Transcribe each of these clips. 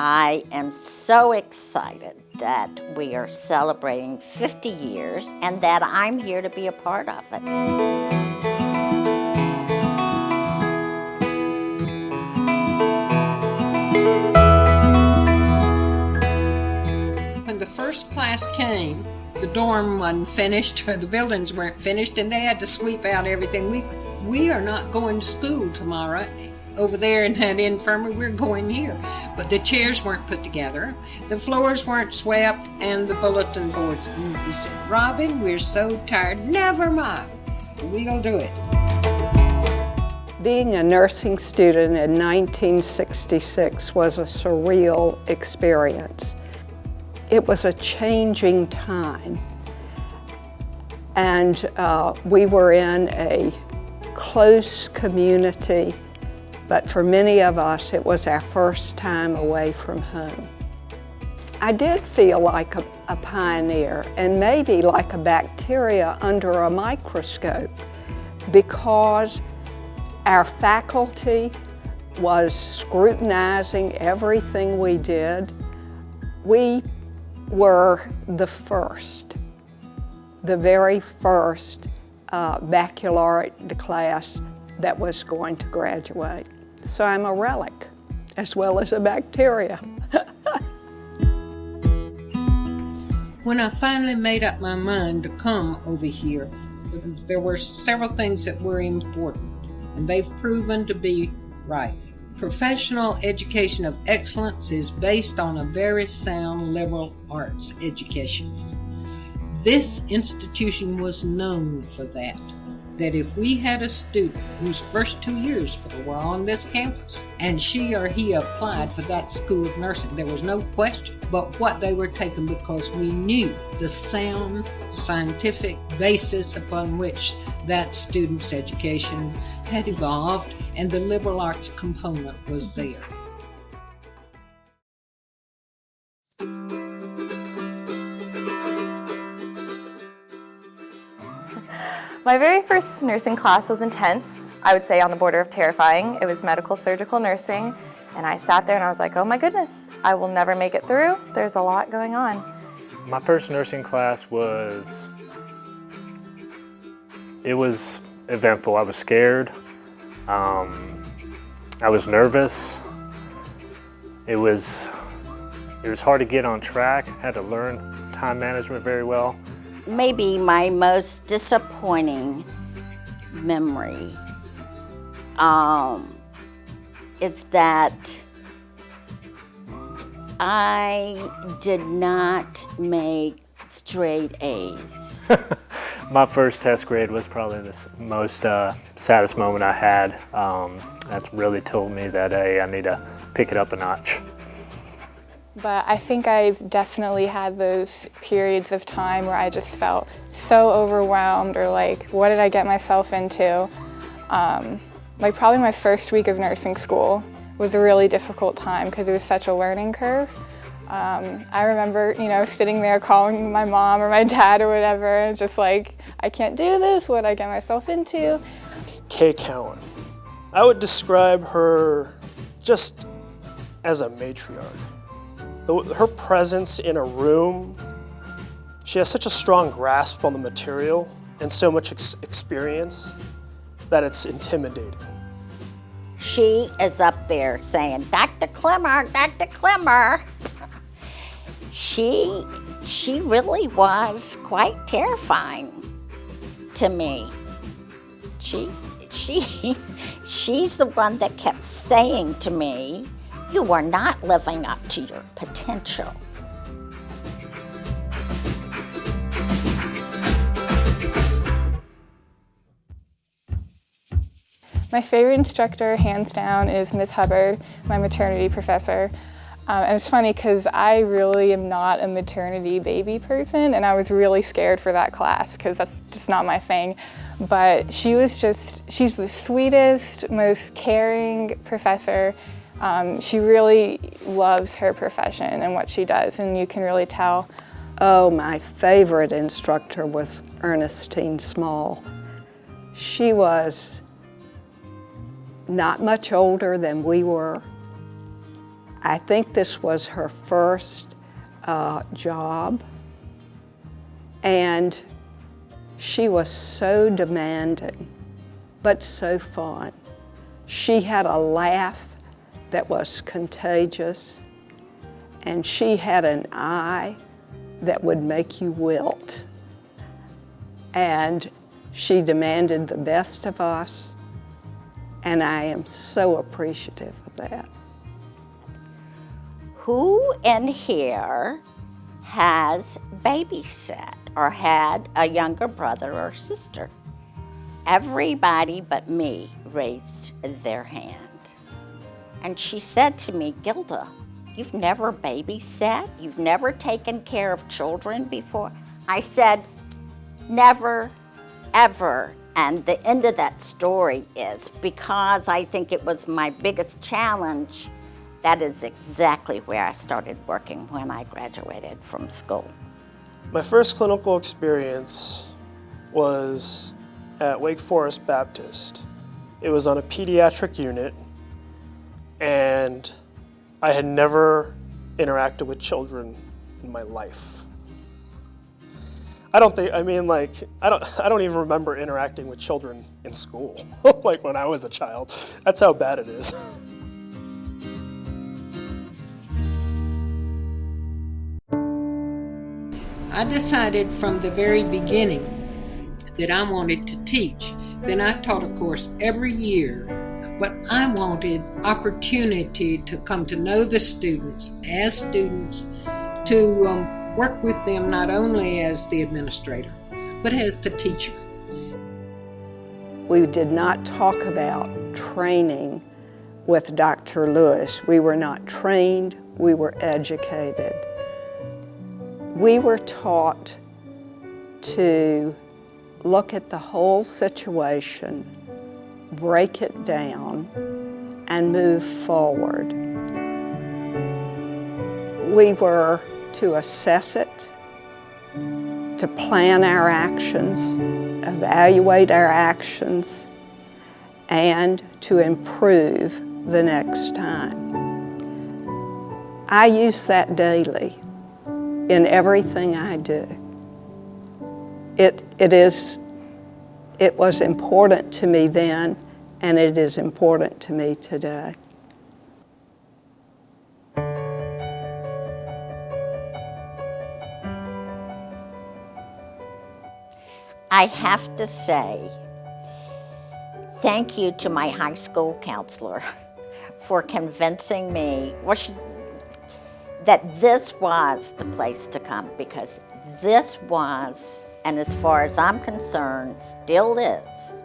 I am so excited that we are celebrating 50 years and that I'm here to be a part of it. When the first class came, the dorm wasn't finished, or the buildings weren't finished, and they had to sweep out everything. We are not going to school tomorrow. Over there in that infirmary, we're going here. But the chairs weren't put together, the floors weren't swept, and the bulletin boards. And he said, "Robin, we're so tired." "Never mind, we'll do it." Being a nursing student in 1966 was a surreal experience. It was a changing time, and we were in a close community, but for many of us it was our first time away from home. I did feel like a pioneer, and maybe like a bacteria under a microscope, because our faculty was scrutinizing everything we did. We were the very first baccalaureate class that was going to graduate. So I'm a relic as well as a bacteria. When I finally made up my mind to come over here, there were several things that were important, and they've proven to be right. Professional education of excellence is based on a very sound liberal arts education. This institution was known for that if we had a student whose first 2 years were on this campus, and she or he applied for that School of Nursing, there was no question but what they were taking, because we knew the sound scientific basis upon which that student's education had evolved, and the liberal arts component was there. My very first nursing class was intense. I would say on the border of terrifying. It was medical surgical nursing, and I sat there and I was like, oh my goodness, I will never make it through. There's a lot going on. My first nursing class was eventful. I was scared. I was nervous. It was hard to get on track. Had to learn time management very well. Maybe my most disappointing memory is that I did not make straight A's. My first test grade was probably the most saddest moment I had. That's really told me that, hey, I need to pick it up a notch. But I think I've definitely had those periods of time where I just felt so overwhelmed, or like, what did I get myself into? Like probably my first week of nursing school was a really difficult time because it was such a learning curve. I remember, sitting there calling my mom or my dad or whatever, and just like, I can't do this, what did I get myself into? Kay Cowan. I would describe her just as a matriarch. Her presence in a room, she has such a strong grasp on the material and so much experience that it's intimidating. She is up there saying, Dr. Clemmer, Dr. Clemmer. She really was quite terrifying to me. She's the one that kept saying to me, you are not living up to your potential. My favorite instructor, hands down, is Ms. Hubbard, my maternity professor. And it's funny because I really am not a maternity baby person, and I was really scared for that class because that's just not my thing. But she's the sweetest, most caring professor. She really loves her profession and what she does, and you can really tell. Oh, my favorite instructor was Ernestine Small. She was not much older than we were. I think this was her first job, and she was so demanding, but so fun. She had a laugh that was contagious, and she had an eye that would make you wilt. And she demanded the best of us, and I am so appreciative of that. Who in here has babysat or had a younger brother or sister? Everybody but me raised their hand. And she said to me, Gilda, you've never babysat? You've never taken care of children before? I said, never, ever. And the end of that story is, because I think it was my biggest challenge, that is exactly where I started working when I graduated from school. My first clinical experience was at Wake Forest Baptist. It was on a pediatric unit, and I had never interacted with children in my life. I don't even remember interacting with children in school, like when I was a child. That's how bad it is. I decided from the very beginning that I wanted to teach. Then I taught a course every year, but I wanted opportunity to come to know the students as students, to work with them not only as the administrator, but as the teacher. We did not talk about training with Dr. Lewis. We were not trained, we were educated. We were taught to look at the whole situation, break it down, and move forward. We were to assess it, to plan our actions, evaluate our actions, and to improve the next time. I use that daily in everything I do. It was important to me then, and it is important to me today. I have to say, thank you to my high school counselor for convincing me that this was the place to come, because this was, and as far as I'm concerned, still is,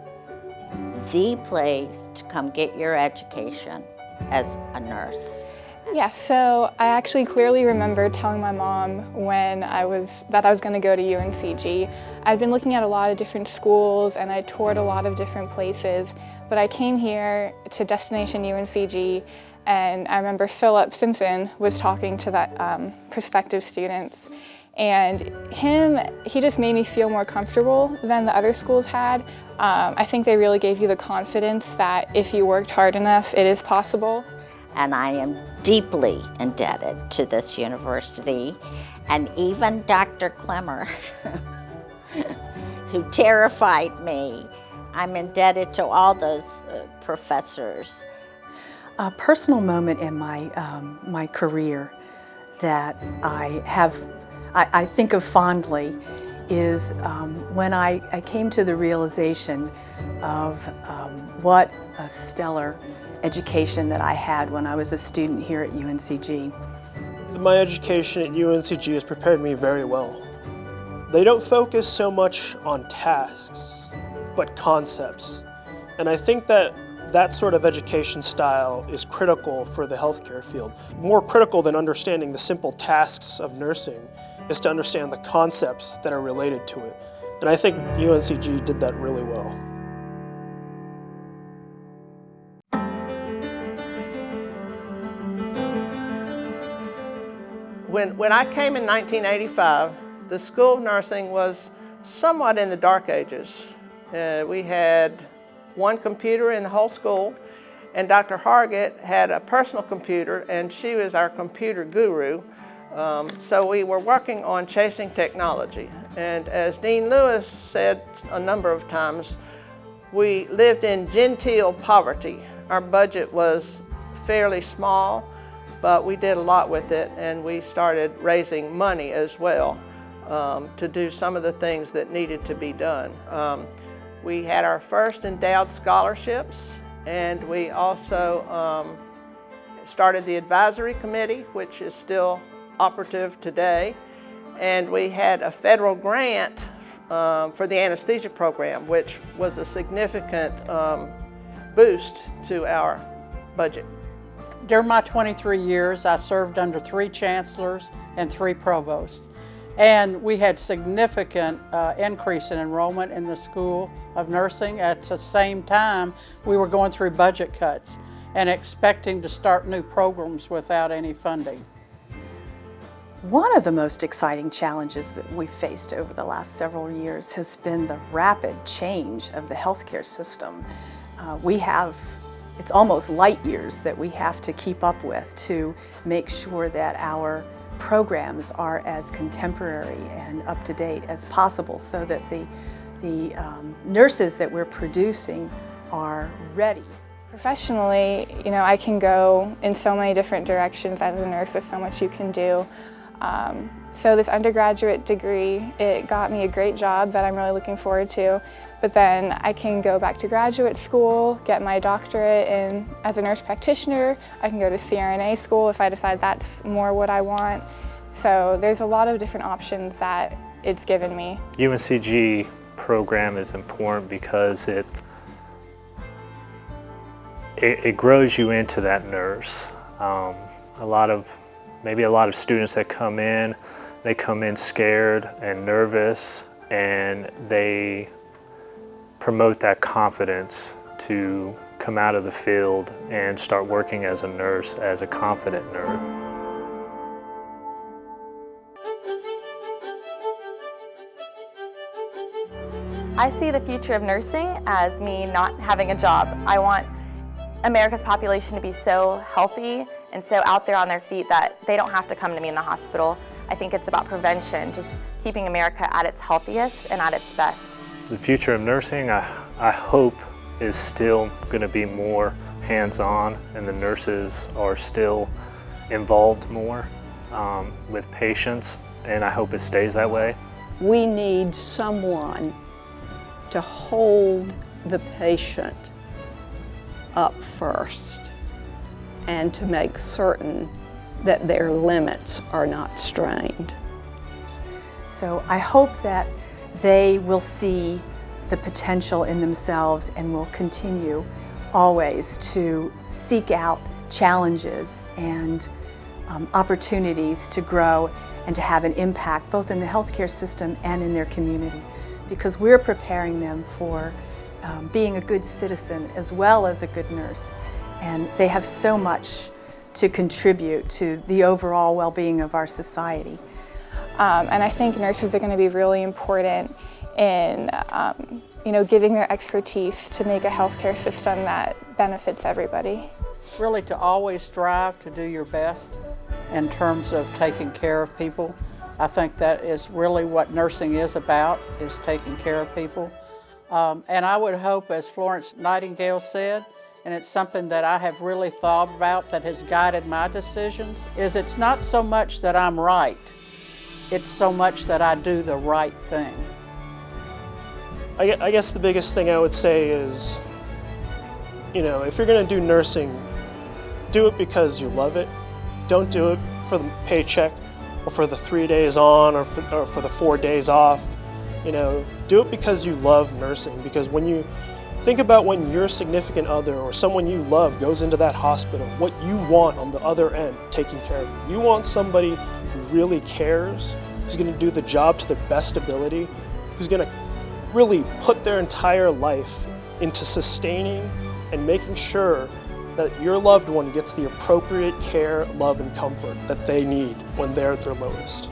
the place to come get your education as a nurse. Yeah, so I actually clearly remember telling my mom that I was going to go to UNCG. I'd been looking at a lot of different schools and I toured a lot of different places, but I came here to Destination UNCG, and I remember Philip Simpson was talking to that prospective students, and he just made me feel more comfortable than the other schools had. I think they really gave you the confidence that if you worked hard enough, it is possible. And I am deeply indebted to this university, and even Dr. Clemmer, who terrified me. I'm indebted to all those professors. A personal moment in my career that I think of fondly is when I came to the realization of what a stellar education that I had when I was a student here at UNCG. My education at UNCG has prepared me very well. They don't focus so much on tasks, but concepts. And I think that sort of education style is critical for the healthcare field. More critical than understanding the simple tasks of nursing is to understand the concepts that are related to it. And I think UNCG did that really well. When I came in 1985, the School of Nursing was somewhat in the dark ages. We had one computer in the whole school, And Dr. Hargett had a personal computer, and she was our computer guru. So we were working on chasing technology. And as Dean Lewis said a number of times, we lived in genteel poverty. Our budget was fairly small, but we did a lot with it, and we started raising money as well to do some of the things that needed to be done. We had our first endowed scholarships, and we also started the advisory committee, which is still operative today. And we had a federal grant for the anesthesia program, which was a significant boost to our budget. During my 23 years, I served under 3 chancellors and 3 provosts. And we had significant increase in enrollment in the School of Nursing. At the same time, we were going through budget cuts and expecting to start new programs without any funding. One of the most exciting challenges that we've faced over the last several years has been the rapid change of the healthcare system. It's almost light years that we have to keep up with to make sure that our programs are as contemporary and up-to-date as possible so that the nurses that we're producing are ready. Professionally, I can go in so many different directions as a nurse. There's so much you can do. So this undergraduate degree, it got me a great job that I'm really looking forward to. But then I can go back to graduate school, get my doctorate as a nurse practitioner. I can go to CRNA school if I decide that's more what I want. So there's a lot of different options that it's given me. UNCG program is important because it grows you into that nurse. Maybe a lot of students that come in, they come in scared and nervous, and they promote that confidence to come out of the field and start working as a nurse, as a confident nurse. I see the future of nursing as me not having a job. I want America's population to be so healthy and so out there on their feet that they don't have to come to me in the hospital. I think it's about prevention, just keeping America at its healthiest and at its best. The future of nursing, I hope, is still going to be more hands-on, and the nurses are still involved more with patients, and I hope it stays that way. We need someone to hold the patient up first and to make certain that their limits are not strained. So I hope that they will see the potential in themselves and will continue always to seek out challenges and opportunities to grow and to have an impact both in the healthcare system and in their community, because we're preparing them for being a good citizen as well as a good nurse. And they have so much to contribute to the overall well-being of our society. And I think nurses are going to be really important in giving their expertise to make a healthcare system that benefits everybody. Really to always strive to do your best in terms of taking care of people. I think that is really what nursing is about, is taking care of people. And I would hope, as Florence Nightingale said, and it's something that I have really thought about that has guided my decisions, is it's not so much that I'm right, it's so much that I do the right thing. I guess the biggest thing I would say is, if you're going to do nursing, do it because you love it. Don't do it for the paycheck or for the 3 days on or for the 4 days off. Do it because you love nursing, because when you think about when your significant other or someone you love goes into that hospital, what you want on the other end taking care of you. You want somebody who really cares, who's going to do the job to their best ability, who's going to really put their entire life into sustaining and making sure that your loved one gets the appropriate care, love, and comfort that they need when they're at their lowest.